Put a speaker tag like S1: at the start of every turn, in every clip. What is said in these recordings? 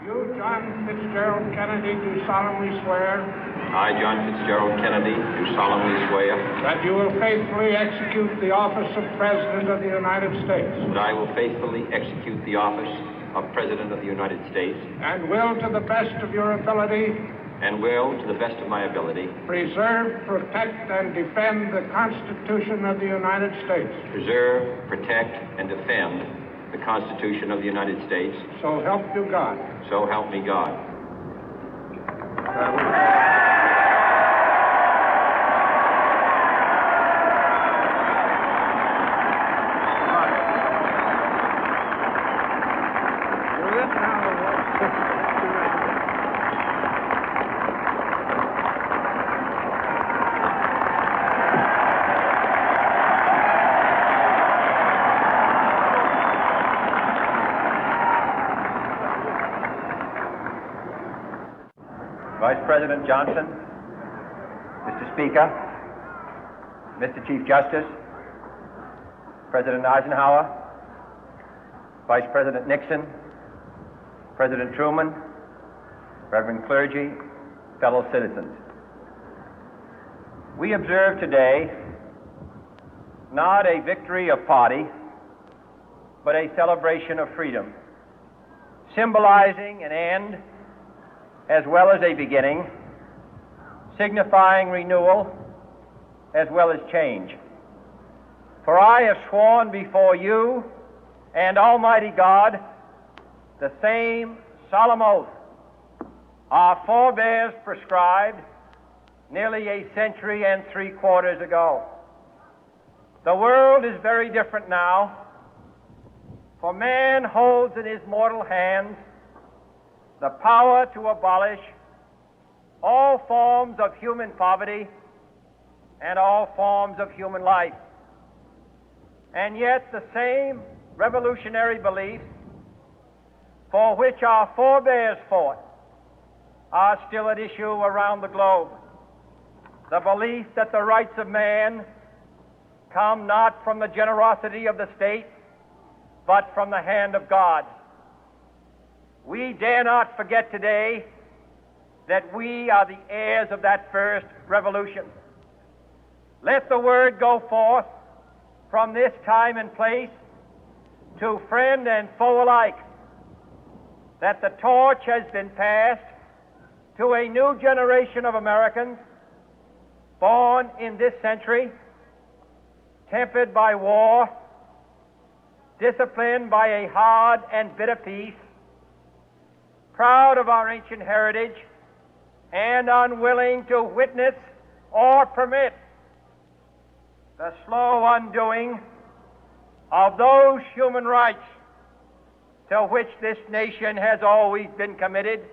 S1: You, John Fitzgerald Kennedy, do solemnly swear
S2: I, John Fitzgerald Kennedy, do solemnly swear
S1: that you will faithfully execute the office of President of the United States
S2: that I will faithfully execute the office of President of the United States
S1: and will, to the best of your ability,
S2: and will, to the best of my ability,
S1: preserve, protect, and defend the Constitution of the United States.
S2: preserve, protect, and defend the Constitution of the United States.
S1: So help you God.
S2: So help me God.
S3: Vice President Johnson, Mr. Speaker, Mr. Chief Justice, President Eisenhower, Vice President Nixon, President Truman, Reverend clergy, fellow citizens. We observe today not a victory of party, but a celebration of freedom, symbolizing an end as well as a beginning, signifying renewal as well as change. For I have sworn before you and Almighty God the same solemn oath our forebears prescribed nearly a century and 3/4 ago. The world is very different now, for man holds in his mortal hands the power to abolish all forms of human poverty and all forms of human life. And yet the same revolutionary beliefs for which our forebears fought are still at issue around the globe. The belief that the rights of man come not from the generosity of the state, but from the hand of God. We dare not forget today that we are the heirs of that first revolution. Let the word go forth from this time and place to friend and foe alike that the torch has been passed to a new generation of Americans born in this century, tempered by war, disciplined by a hard and bitter peace, proud of our ancient heritage, and unwilling to witness or permit the slow undoing of those human rights to which this nation has always been committed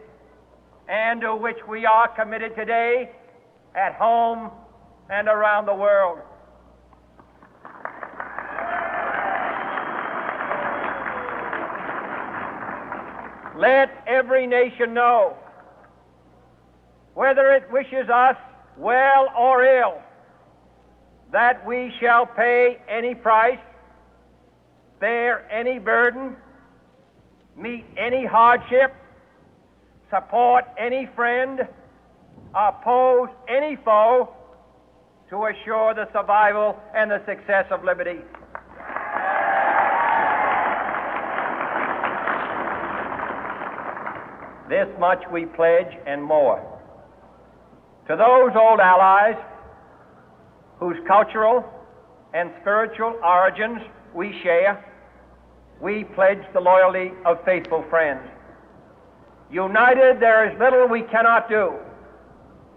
S3: and to which we are committed today at home and around the world. Let every nation know, whether it wishes us well or ill, that we shall pay any price, bear any burden, meet any hardship, support any friend, oppose any foe to assure the survival and the success of liberty. This much we pledge and more. To those old allies whose cultural and spiritual origins we share, we pledge the loyalty of faithful friends. United, there is little we cannot do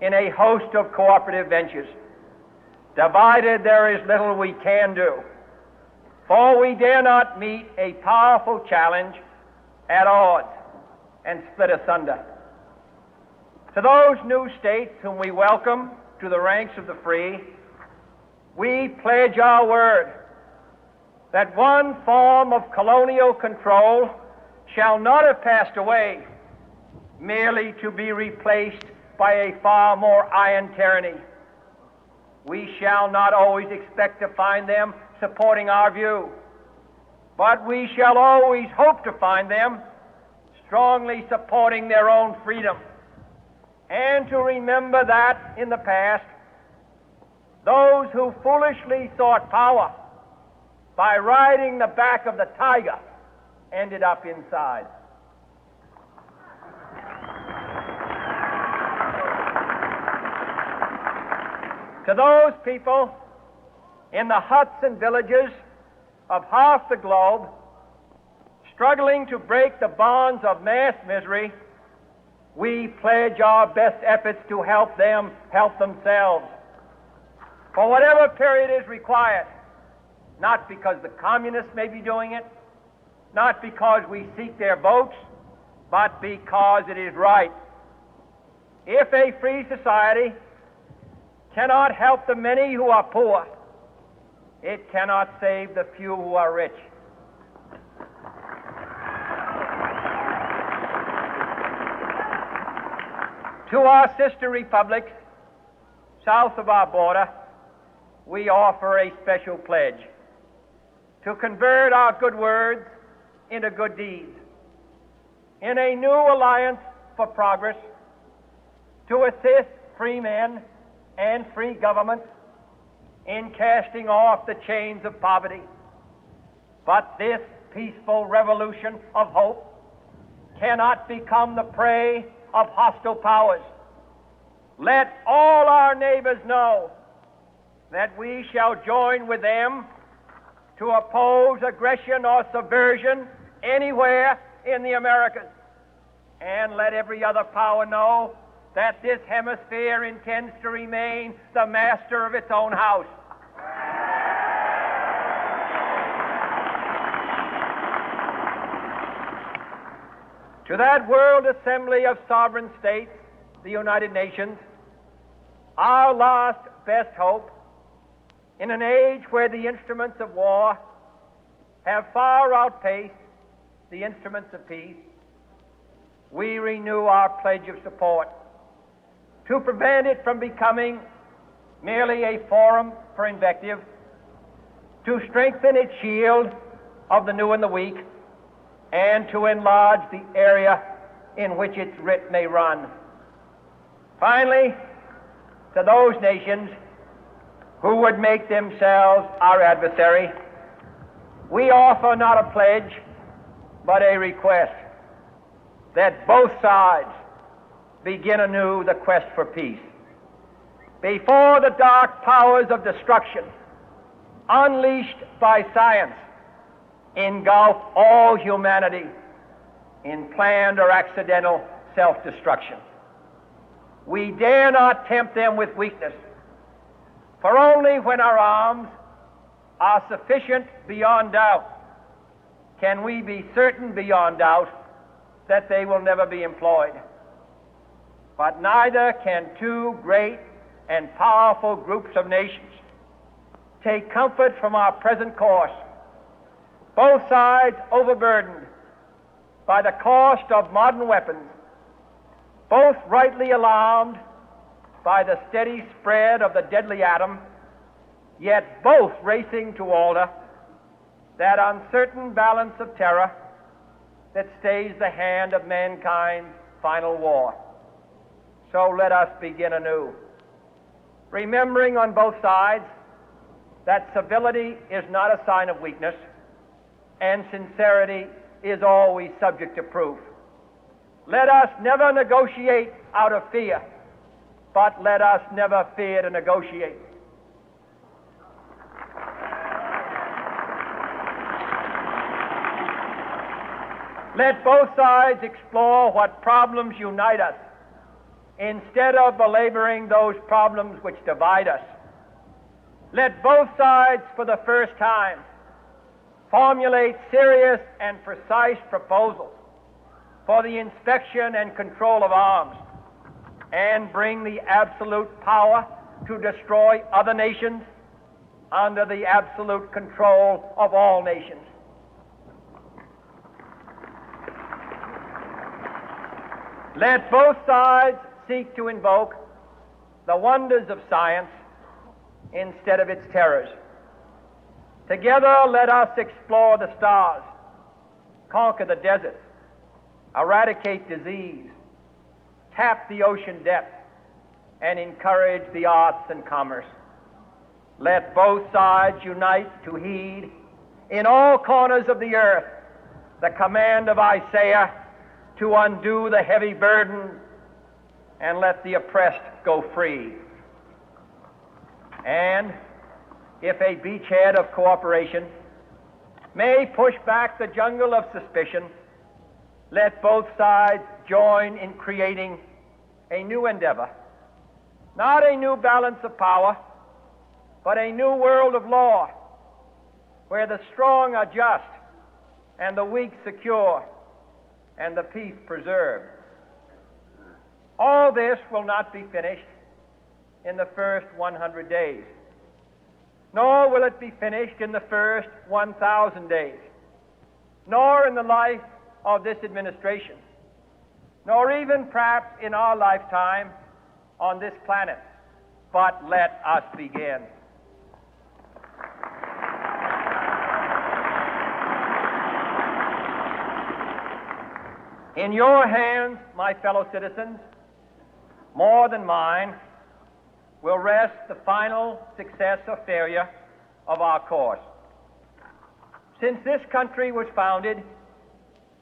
S3: in a host of cooperative ventures. Divided, there is little we can do, for we dare not meet a powerful challenge at odds and split asunder. To those new states whom we welcome to the ranks of the free, we pledge our word that one form of colonial control shall not have passed away, merely to be replaced by a far more iron tyranny. We shall not always expect to find them supporting our view, but we shall always hope to find them strongly supporting their own freedom, and to remember that in the past, those who foolishly sought power by riding the back of the tiger ended up inside. To those people in the huts and villages of half the globe struggling to break the bonds of mass misery, we pledge our best efforts to help them help themselves for whatever period is required, not because the communists may be doing it, not because we seek their votes, but because it is right. If a free society cannot help the many who are poor, it cannot save the few who are rich. To our sister republics south of our border, we offer a special pledge to convert our good words into good deeds, in a new alliance for progress, to assist free men and free governments in casting off the chains of poverty. But this peaceful revolution of hope cannot become the prey of hostile powers. Let all our neighbors know that we shall join with them to oppose aggression or subversion anywhere in the Americas. And let every other power know that this hemisphere intends to remain the master of its own house. To that World Assembly of Sovereign States, the United Nations, our last best hope, in an age where the instruments of war have far outpaced the instruments of peace, we renew our pledge of support to prevent it from becoming merely a forum for invective, to strengthen its shield of the new and the weak, and to enlarge the area in which its writ may run. Finally, to those nations who would make themselves our adversary, we offer not a pledge, but a request that both sides begin anew the quest for peace. Before the dark powers of destruction, unleashed by science, engulf all humanity in planned or accidental self-destruction, we dare not tempt them with weakness, for only when our arms are sufficient beyond doubt can we be certain beyond doubt that they will never be employed. But neither can two great and powerful groups of nations take comfort from our present course, both sides overburdened by the cost of modern weapons, both rightly alarmed by the steady spread of the deadly atom, yet both racing to alter that uncertain balance of terror that stays the hand of mankind's final war. So let us begin anew, remembering on both sides that civility is not a sign of weakness, and sincerity is always subject to proof. Let us never negotiate out of fear, but let us never fear to negotiate. Let both sides explore what problems unite us, instead of belaboring those problems which divide us. Let both sides, for the first time, formulate serious and precise proposals for the inspection and control of arms, and bring the absolute power to destroy other nations under the absolute control of all nations. Let both sides seek to invoke the wonders of science instead of its terrors. Together, let us explore the stars, conquer the deserts, eradicate disease, tap the ocean depth, and encourage the arts and commerce. Let both sides unite to heed in all corners of the earth the command of Isaiah to undo the heavy burden and let the oppressed go free. And if a beachhead of cooperation may push back the jungle of suspicion, let both sides join in creating a new endeavor, not a new balance of power, but a new world of law, where the strong are just and the weak secure and the peace preserved. All this will not be finished in the first 100 days, nor will it be finished in the first 1,000 days, nor in the life of this administration, nor even perhaps in our lifetime on this planet. But let us begin. In your hands, my fellow citizens, more than mine, will rest the final success or failure of our course. Since this country was founded,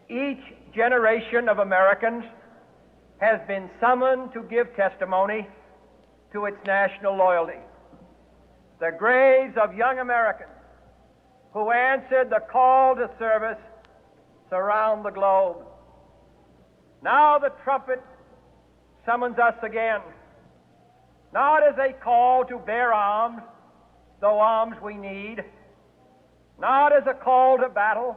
S3: each generation of Americans has been summoned to give testimony to its national loyalty. The graves of young Americans who answered the call to service surround the globe. Now the trumpet summons us again, not as a call to bear arms, though arms we need, not as a call to battle,